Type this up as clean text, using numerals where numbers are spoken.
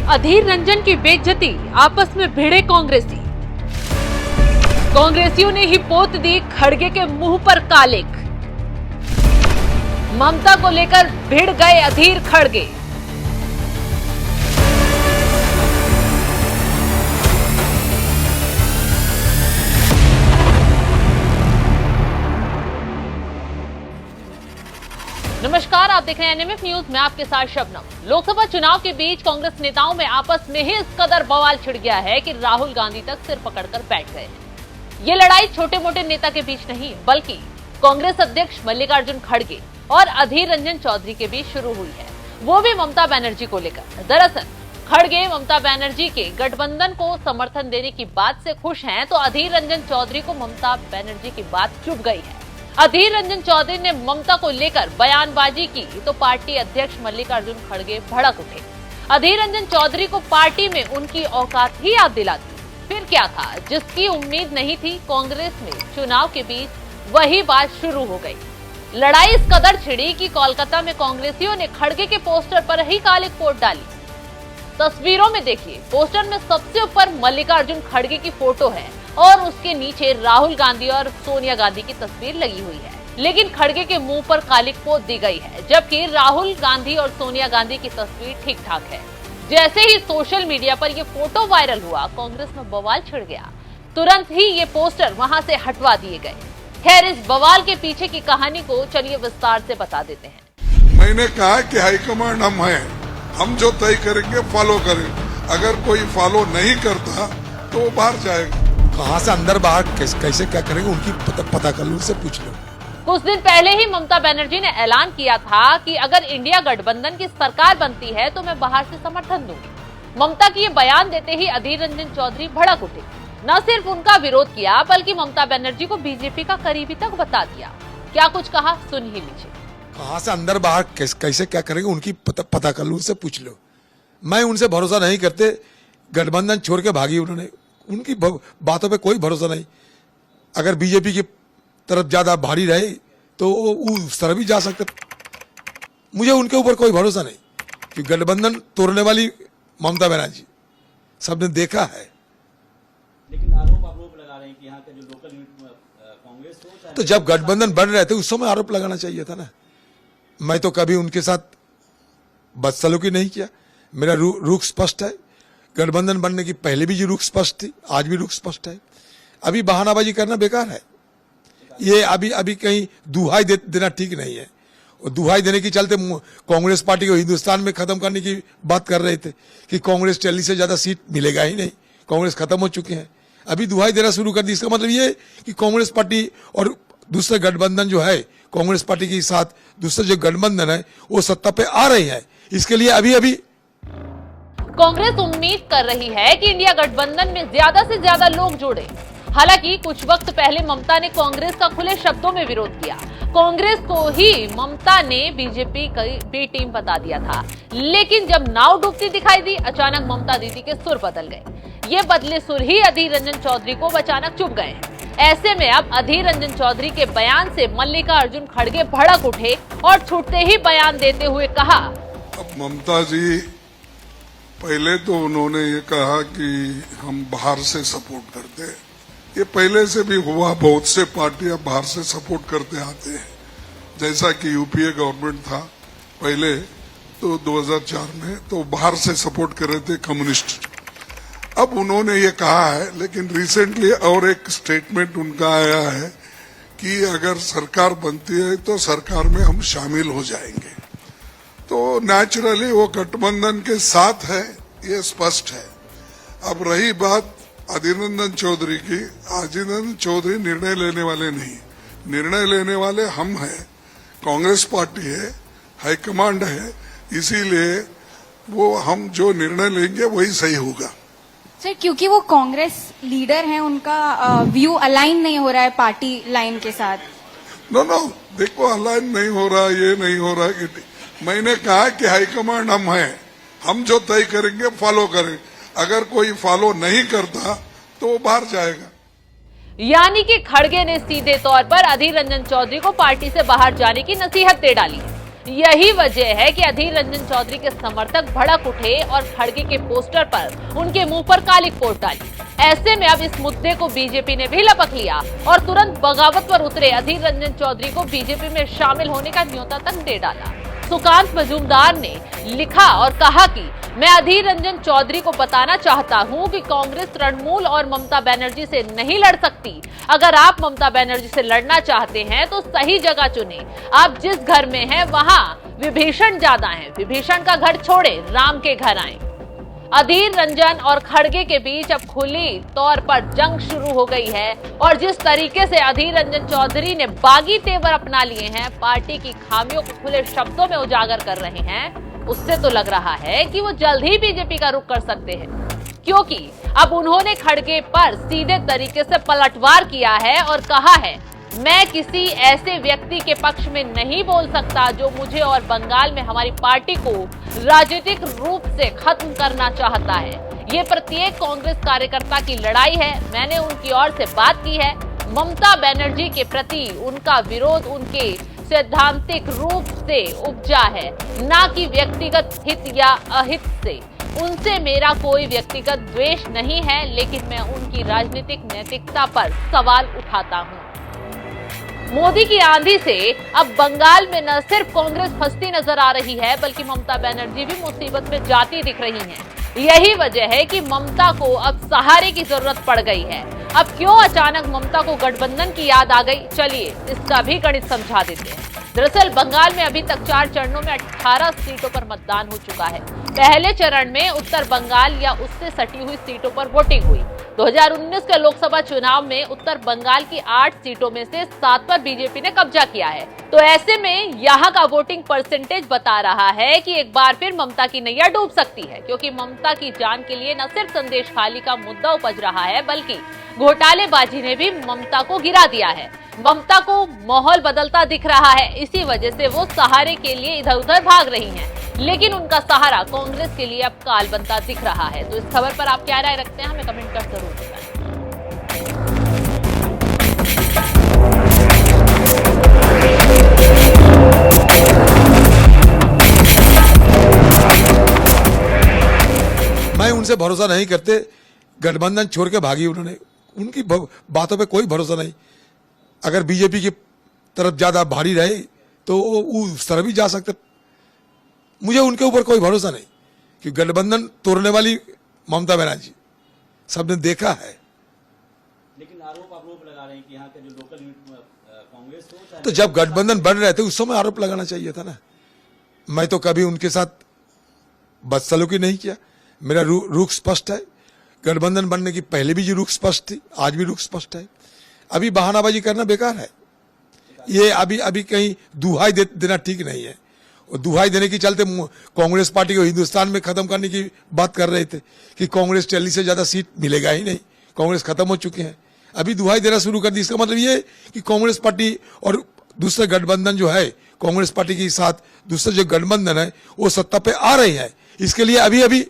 अधीर रंजन की बेइज्जती, आपस में भिड़े कांग्रेसी। कांग्रेसियों ने ही पोत दी खड़गे के मुंह पर कालिक। ममता को लेकर भिड़ गए अधीर खड़गे। नमस्कार, आप देख रहे हैं एनएमएफ न्यूज। मैं आपके साथ शबनम। लोकसभा चुनाव के बीच कांग्रेस नेताओं में आपस में ही इस कदर बवाल छिड़ गया है कि राहुल गांधी तक सिर पकड़कर बैठ गए हैं। ये लड़ाई छोटे मोटे नेता के बीच नहीं, बल्कि कांग्रेस अध्यक्ष मल्लिकार्जुन खड़गे और अधीर रंजन चौधरी के बीच शुरू हुई है, वो भी ममता बनर्जी को लेकर। दरअसल खड़गे ममता बनर्जी के गठबंधन को समर्थन देने की बात से खुश हैं, तो अधीर रंजन चौधरी को ममता बनर्जी की बात चुभ गई है। अधीर रंजन चौधरी ने ममता को लेकर बयानबाजी की तो पार्टी अध्यक्ष मल्लिकार्जुन खड़गे भड़क उठे। अधीर रंजन चौधरी को पार्टी में उनकी औकात ही याद दिलाती। फिर क्या था जिसकी उम्मीद नहीं थी, कांग्रेस में चुनाव के बीच वही बात शुरू हो गई। लड़ाई इस कदर छिड़ी कि कोलकाता में कांग्रेसियों ने खड़गे के पोस्टर पर ही कालिक पोत डाली। तस्वीरों में देखिए, पोस्टर में सबसे ऊपर मल्लिकार्जुन खड़गे की फोटो है और उसके नीचे राहुल गांधी और सोनिया गांधी की तस्वीर लगी हुई है। लेकिन खड़गे के मुंह पर कालिक पोत दी गई है, जबकि राहुल गांधी और सोनिया गांधी की तस्वीर ठीक ठाक है। जैसे ही सोशल मीडिया पर यह फोटो वायरल हुआ, कांग्रेस में बवाल छिड़ गया। तुरंत ही ये पोस्टर वहां से हटवा दिए गए। खैर, इस बवाल के पीछे की कहानी को चलिए विस्तार से बता देते हैं। मैंने कहा कि हाईकमांड हम हैं, हम जो तय करेंगे फॉलो करें। अगर कोई फॉलो नहीं करता तो वो बाहर जाएगा। कहाँ से अंदर बाहर कैसे क्या करेंगे उनकी पता कर लो, उनसे पूछ लो। कुछ दिन पहले ही ममता बनर्जी ने ऐलान किया था कि अगर इंडिया गठबंधन की सरकार बनती है तो मैं बाहर से समर्थन दूंगी। ममता की ये बयान देते ही अधीर रंजन चौधरी भड़क उठे। न सिर्फ उनका विरोध किया, बल्कि ममता बनर्जी को बीजेपी का करीबी तक बता दिया। क्या कुछ कहा, सुन ही लीजिए। कहाँ से अंदर बाहर कैसे क्या करेंगे उनकी पता कर लो, उनसे पूछ लो। मैं उनसे भरोसा नहीं करते। गठबंधन छोड़ के भागी उन्होंने, उनकी बातों पे कोई भरोसा नहीं। अगर बीजेपी की तरफ ज्यादा भारी रहे तो उस तरफ भी जा सकते। मुझे उनके ऊपर कोई भरोसा नहीं कि गठबंधन तोड़ने वाली ममता बनर्जी सबने देखा है। लेकिन आरोप लगा रहे हैं कि यहाँ के जो लोकल कांग्रेस हो, तो जब गठबंधन बन रहे थे उस समय आरोप लगाना चाहिए था ना। मैं तो कभी उनके साथ बदसलूकी नहीं किया। मेरा रुख स्पष्ट है। गठबंधन बनने की पहले भी जो रुख स्पष्ट थी, आज भी रुख स्पष्ट है। अभी बहानाबाजी करना बेकार है। ये अभी कहीं दुहाई देना ठीक नहीं है। और दुहाई देने के चलते कांग्रेस पार्टी को हिंदुस्तान में खत्म करने की बात कर रहे थे कि कांग्रेस 40 से ज्यादा सीट मिलेगा ही नहीं, कांग्रेस खत्म हो चुके हैं। अभी दुहाई देना शुरू कर दी। इसका मतलब ये कि कांग्रेस पार्टी और दूसरे गठबंधन जो है, कांग्रेस पार्टी के साथ दूसरे जो गठबंधन है वो सत्ता पे आ रही है। इसके लिए अभी कांग्रेस उम्मीद कर रही है कि इंडिया गठबंधन में ज्यादा से ज्यादा लोग जुड़े। हालांकि कुछ वक्त पहले ममता ने कांग्रेस का खुले शब्दों में विरोध किया। कांग्रेस को ही ममता ने बीजेपी की बी टीम बता दिया था। लेकिन जब नाव डूबती दिखाई दी, अचानक ममता दीदी के सुर बदल गए। ये बदले सुर ही अधीर रंजन चौधरी को अचानक चुभ गए। ऐसे में अब अधीर रंजन चौधरी के बयान से मल्लिकार्जुन खड़गे भड़क उठे और छूटते ही बयान देते हुए कहा, अब ममता जी, पहले तो उन्होंने ये कहा कि हम बाहर से सपोर्ट करते हैं। ये पहले से भी हुआ, बहुत से पार्टियां बाहर से सपोर्ट करते आते हैं। जैसा कि यूपीए गवर्नमेंट था पहले तो 2004 में, तो बाहर से सपोर्ट कर रहे थे कम्युनिस्ट। अब उन्होंने ये कहा है, लेकिन रिसेंटली और एक स्टेटमेंट उनका आया है कि अगर सरकार बनती है तो सरकार में हम शामिल हो जाएंगे। तो नेचुरली वो गठबंधन के साथ है, ये स्पष्ट है। अब रही बात अधीर रंजन चौधरी की, अधीर रंजन चौधरी निर्णय लेने वाले नहीं, निर्णय लेने वाले हम हैं। कांग्रेस पार्टी है, हाईकमांड है, इसीलिए वो हम जो निर्णय लेंगे वही सही होगा। सर, क्योंकि वो कांग्रेस लीडर हैं, उनका व्यू अलाइन नहीं हो रहा है पार्टी लाइन के साथ। नो, देखो, अलाइन नहीं हो रहा, ये नहीं हो रहा कि मैंने कहा कि हाईकमांड हम हैं, हम जो तय करेंगे फॉलो करें। अगर कोई फॉलो नहीं करता तो वो बाहर जाएगा। यानी कि खड़गे ने सीधे तौर पर अधीर रंजन चौधरी को पार्टी से बाहर जाने की नसीहत दे डाली। यही वजह है कि अधीर रंजन चौधरी के समर्थक भड़क उठे और खड़गे के पोस्टर पर उनके मुंह पर काली पोत डाली। ऐसे में अब इस मुद्दे को बीजेपी ने भी लपक लिया और तुरंत बगावत पर उतरे अधीर रंजन चौधरी को बीजेपी में शामिल होने का न्योता तक दे डाला। सुकांत मजूमदार ने लिखा और कहा कि मैं अधीर रंजन चौधरी को बताना चाहता हूं कि कांग्रेस तृणमूल और ममता बनर्जी से नहीं लड़ सकती। अगर आप ममता बनर्जी से लड़ना चाहते हैं तो सही जगह चुने। आप जिस घर में हैं वहां विभीषण ज्यादा हैं। विभीषण का घर छोड़े, राम के घर आए। अधीर रंजन और खड़गे के बीच अब खुली तौर पर जंग शुरू हो गई है और जिस तरीके से अधीर रंजन चौधरी ने बागी तेवर अपना लिए हैं, पार्टी की खामियों को खुले शब्दों में उजागर कर रहे हैं, उससे तो लग रहा है कि वो जल्द ही बीजेपी का रुख कर सकते हैं, क्योंकि अब उन्होंने खड़गे पर सीधे तरीके से पलटवार किया है और कहा है, मैं किसी ऐसे व्यक्ति के पक्ष में नहीं बोल सकता जो मुझे और बंगाल में हमारी पार्टी को राजनीतिक रूप से खत्म करना चाहता है। ये प्रत्येक कांग्रेस कार्यकर्ता की लड़ाई है। मैंने उनकी ओर से बात की है। ममता बनर्जी के प्रति उनका विरोध उनके सैद्धांतिक रूप से उपजा है, न कि व्यक्तिगत हित या अहित से। उनसे मेरा कोई व्यक्तिगत द्वेष नहीं है, लेकिन मैं उनकी राजनीतिक नैतिकता पर सवाल उठाता हूं। मोदी की आंधी से अब बंगाल में न सिर्फ कांग्रेस फंसती नजर आ रही है, बल्कि ममता बनर्जी भी मुसीबत में जाती दिख रही हैं। यही वजह है कि ममता को अब सहारे की जरूरत पड़ गई है। अब क्यों अचानक ममता को गठबंधन की याद आ गई, चलिए इसका भी गणित समझा देते हैं। दरअसल बंगाल में अभी तक 4 चरणों में 18 सीटों पर मतदान हो चुका है। पहले चरण में उत्तर बंगाल या उससे सटी हुई सीटों पर वोटिंग हुई। 2019 के लोकसभा चुनाव में उत्तर बंगाल की 8 सीटों में से 7 पर बीजेपी ने कब्जा किया है। तो ऐसे में यहाँ का वोटिंग परसेंटेज बता रहा है कि एक बार फिर ममता की नैया डूब सकती है, क्योंकि ममता की जान के लिए न सिर्फ संदेश खाली का मुद्दा उपज रहा है, बल्कि घोटालेबाजी ने भी ममता को गिरा दिया है। ममता को माहौल बदलता दिख रहा है, इसी वजह से वो सहारे के लिए इधर उधर भाग रही हैं। लेकिन उनका सहारा कांग्रेस के लिए अब काल बनता दिख रहा है। तो इस खबर पर आप क्या राय रखते हैं, हमें कमेंट कर जरूर बताएं। मैं उनसे भरोसा नहीं करते। गठबंधन छोड़ के भागी उन्होंने, उनकी बातों पे कोई भरोसा नहीं। अगर बीजेपी की तरफ ज्यादा भारी रहे तो वो उस तरफ भी जा सकते। मुझे उनके ऊपर कोई भरोसा नहीं कि गठबंधन तोड़ने वाली ममता बनर्जी सबने देखा है। लेकिन आरोप लगा रहे हैं कि यहाँ के जो लोकल यूनिट कांग्रेस हो, तो जब गठबंधन बन रहे थे उस समय आरोप लगाना चाहिए था ना। मैं तो कभी उनके साथ बदसलूकी नहीं किया। मेरा रुख स्पष्ट है। गठबंधन बनने की पहले भी जो रुख स्पष्ट थी, आज भी रुख स्पष्ट है। अभी बहानाबाजी करना बेकार है। ये अभी कहीं दुहाई देना ठीक नहीं है। और दुहाई देने के चलते कांग्रेस पार्टी को हिंदुस्तान में खत्म करने की बात कर रहे थे कि कांग्रेस 40 से ज्यादा सीट मिलेगा ही नहीं, कांग्रेस खत्म हो चुके हैं। अभी दुहाई देना शुरू कर दी। इसका मतलब ये कि कांग्रेस पार्टी और दूसरे गठबंधन जो है, कांग्रेस पार्टी के साथ दूसरे जो गठबंधन है वो सत्ता पे आ रहे हैं। इसके लिए अभी